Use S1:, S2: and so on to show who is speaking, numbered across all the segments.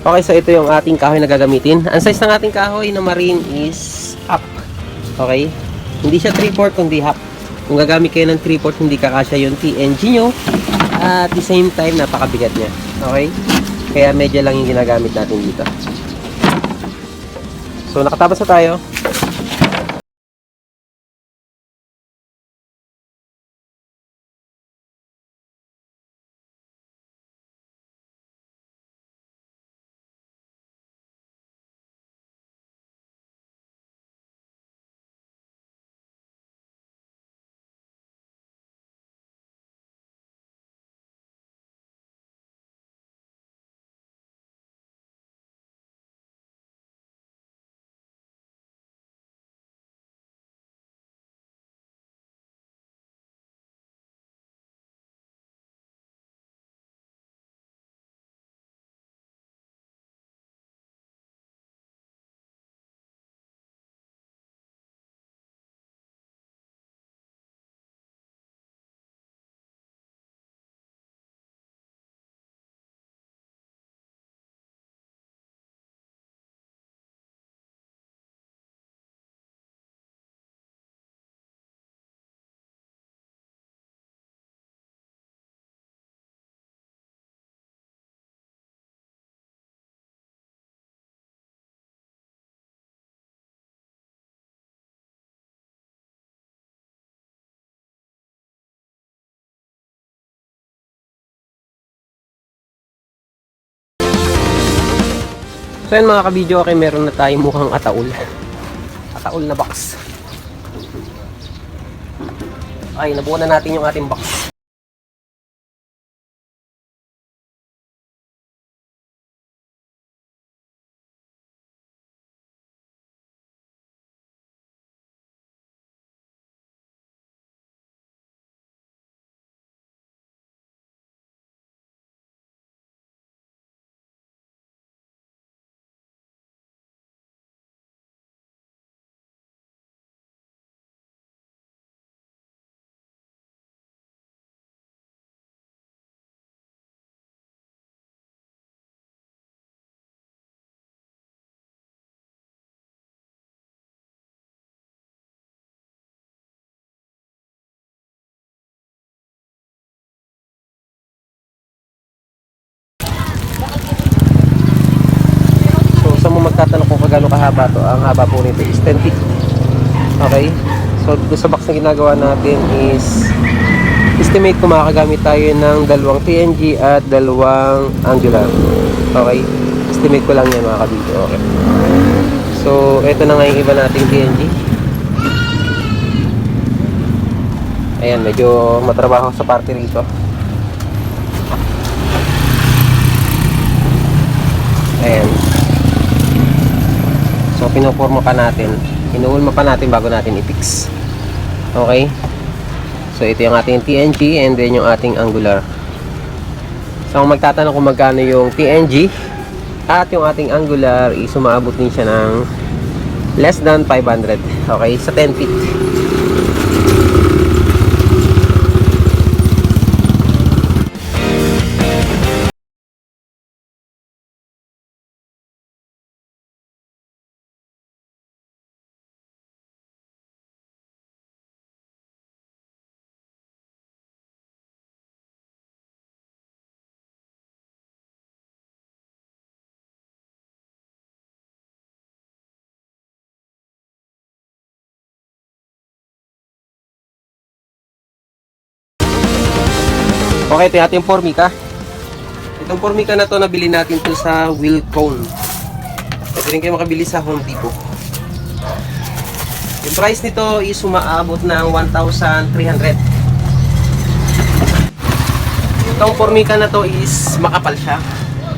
S1: Okay, so ito yung ating kahoy na gagamitin. Ang size ng ating kahoy na marine is half. Okay? Hindi siya 3/4 kundi half. Kung gagamit kayo ng 3/4, hindi kakasya yung TNG nyo. At the same time, napakabigat niya. Okay? Kaya medyo lang yung ginagamit natin dito. So, nakatabas na tayo. So yan mga kabidyo, okay, meron na tayong mukhang ataul. Ataul na box. Ay, nabuo na natin yung ating box. Sa mga magtatanong kung kagano kahaba to, ang haba po nito is 10 feet. Okay? So dito sa box na ginagawa natin is estimate kung makakagamit tayo ng dalawang TNG at dalawang angular. Okay? Estimate ko lang yan mga kabito. Okay. So ito na nga yung iba nating TNG. Ayan, medyo matrabaho sa parte rito. Ayan. So pinoforma pa natin, inuulma pa natin bago natin i-fix. Okay? So ito yung ating TNG and then yung ating angular. So kung magtatanong kung magkano yung TNG at yung ating angular, sumaabot din siya ng less than 500. Okay? Sa 10 feet. Okay, ito yung ating formica. Itong formica na to, nabili natin to sa Wilcone. Pwede rin kayo makabili sa Home Depot. Yung price nito is umaabot ng 1,300. Itong formica na to is makapal siya.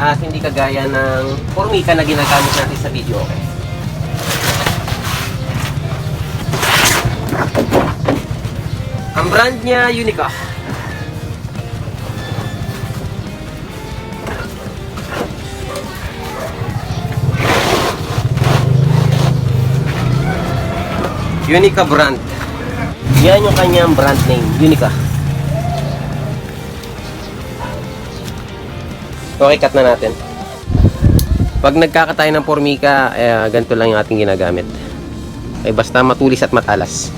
S1: At hindi kagaya ng formica na ginagamit natin sa video. Okay. Ang brand niya, Unica. Unica brand. Yan yung kanyang brand name, Unica. Okay, cut na natin. Pag nagkakatay ng formika, ganito lang yung ating ginagamit. Ay basta matulis at matalas.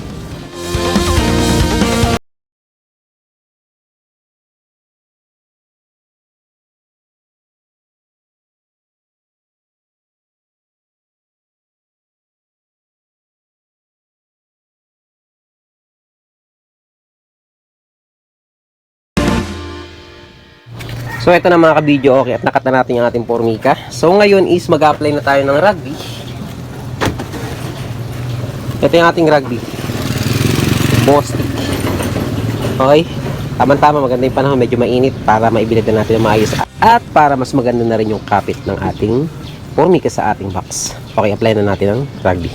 S1: So ito na mga kabidyo, okay, at nakat na natin yung ating formika. So ngayon is mag-apply na tayo ng rugby. Ito yung ating rugby. Boss stick. Okay? Tama-tama, maganda yung panahon, medyo mainit para maibilad na natin ng maayos. At para mas maganda na rin yung kapit ng ating formika sa ating box. Okay, apply na natin ang rugby.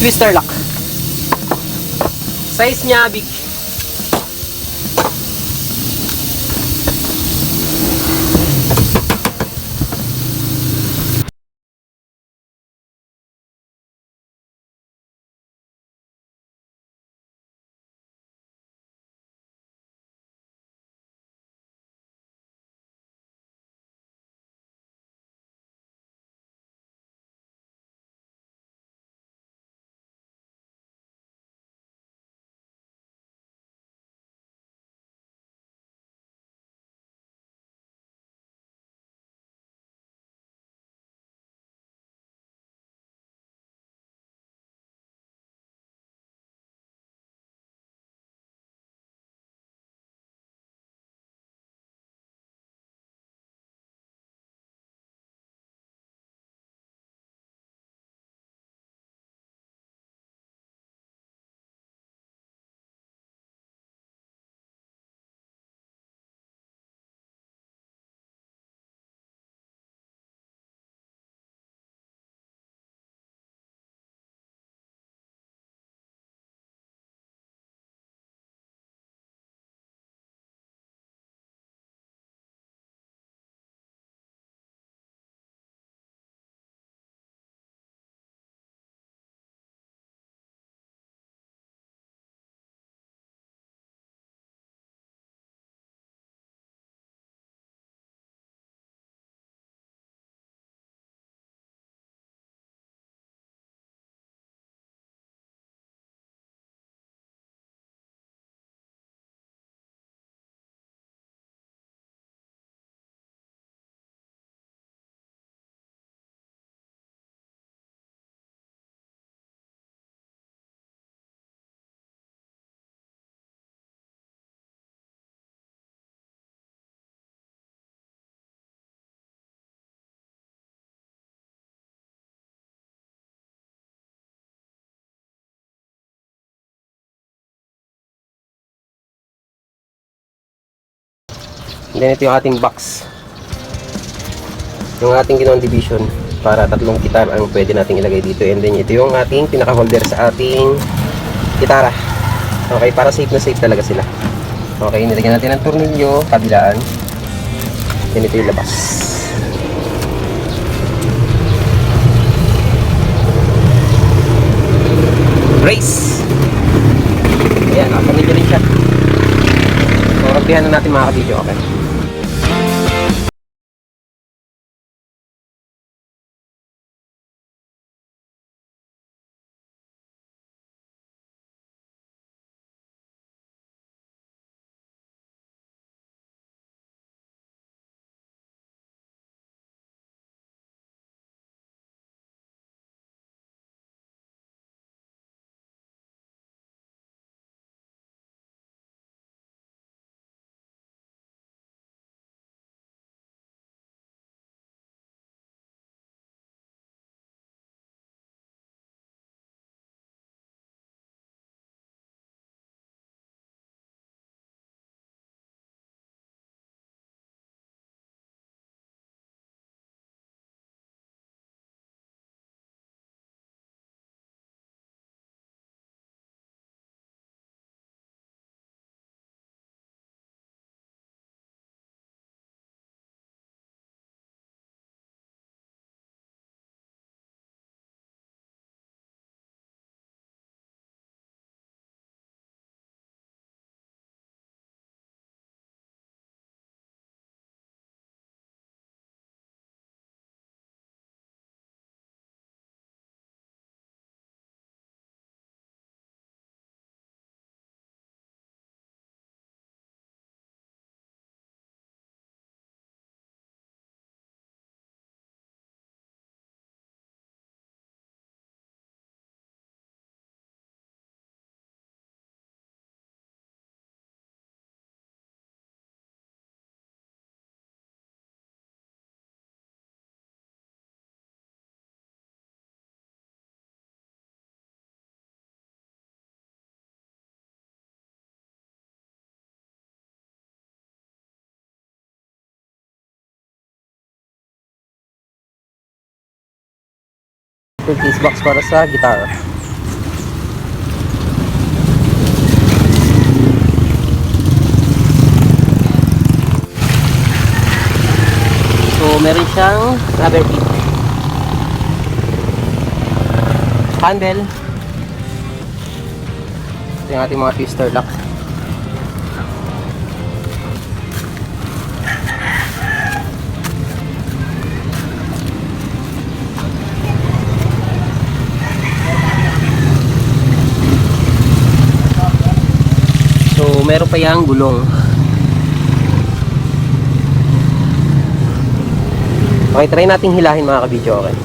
S1: twister lock. Size niya big. Then ito yung ating box. Yung ating ginawang division para tatlong gitara ang pwede nating ilagay dito. And then ito yung ating pinaka-holder sa ating gitara. Okay, para safe na safe talaga sila. Okay, nilagyan natin ng tornilyo, kabilaan. Then ito yung labas. Brace! Ayan, nakatornilyo rin siya. So, rampihan na natin mga kabidyo, okay? Ito yung case box para sa guitar. meron siyang rubber feet. Handle. Ito yung ating mga twister lock. So, meron pa yung gulong. Okay, try natin hilahin mga kabidyo. Okay.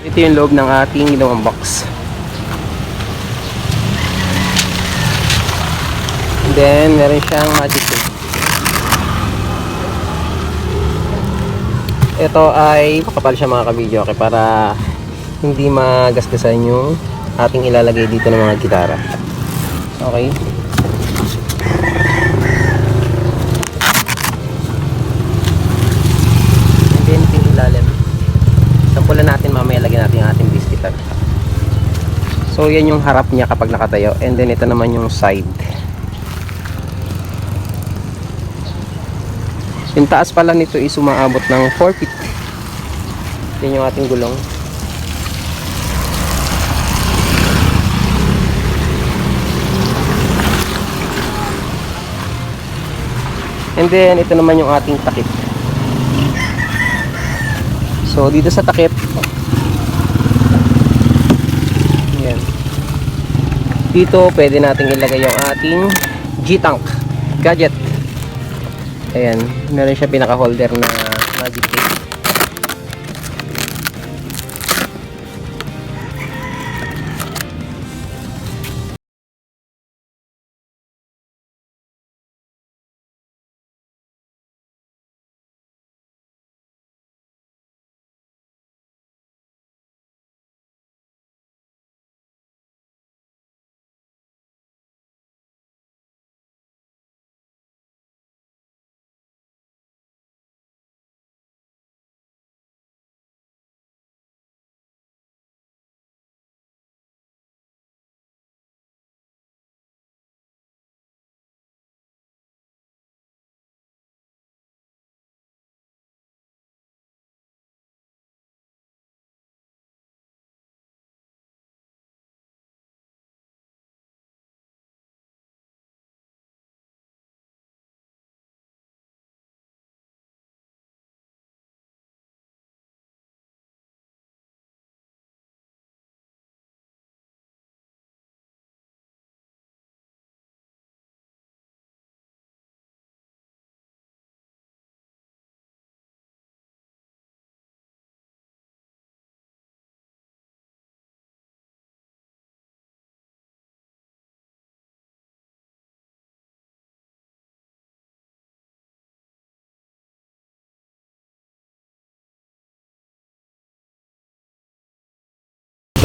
S1: Ito yung loob ng ating ginawang box. And then, meron siyang magic tape. Ito ay makapal siya mga kabidyo, okay, para hindi magasgasan yung ating ilalagay dito ng mga gitara. Okay. And then, ito yung ilalim. Sampulan natin, mamaya lagyan natin yung ating bass guitar. So yan yung harap niya kapag nakatayo, and then ito naman yung side. Yung taas pala nito is umaabot ng 4 feet. Yan yung ating gulong. And then ito naman yung ating takip. So dito sa takip, yan, dito pwede nating ilagay yung ating G-Tank gadget. Ayan, meron siya pinaka holder na magic tape.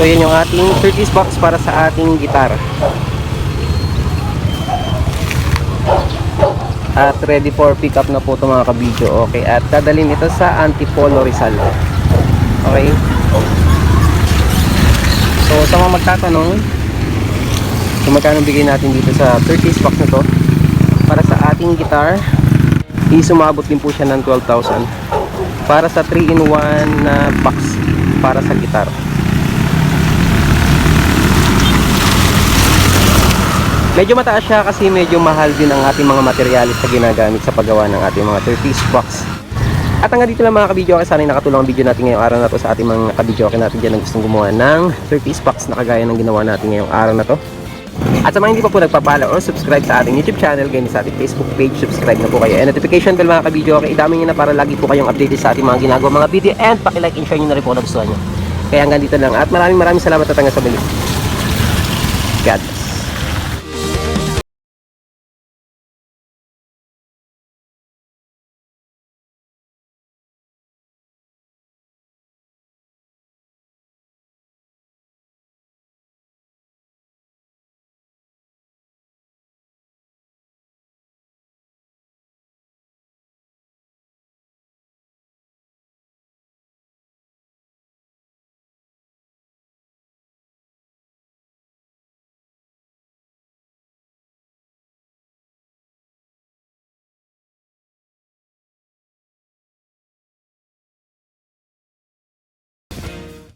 S1: So yan yung ating 30s box para sa ating gitara. At ready for pickup na po ito mga kabidyo. Okay, at dadalhin ito sa Antipolo Rizal. Okay. So sa mga magtatanong kung magkano bigay natin dito sa 30s box na to para sa ating guitar, sumabot din po siya ng 12,000 para sa 3-in-1 na box para sa guitar. Medyo mataas siya kasi medyo mahal din ang ating mga materialis na ginagamit sa paggawa ng ating mga 30s box. At hanggang dito lang mga kabidyo, sana nakatulong ang video natin ngayong araw na to sa ating mga kabidyo natin dyan na gustong gumawa ng 30s box na kagaya ng ginawa natin ngayong araw na to. At sa mga hindi pa po nagpapala or subscribe sa ating YouTube channel, ganyan sa ating Facebook page, subscribe na po kayo. And notification bell mga kabidyo, okay, idami nyo na para lagi po kayong updated sa ating mga ginagawa mga video. And paki-like and share nyo na rin po kung nagustuhan nyo. Kaya hanggang dito lang at maraming salamat at hanggang sa muli. God.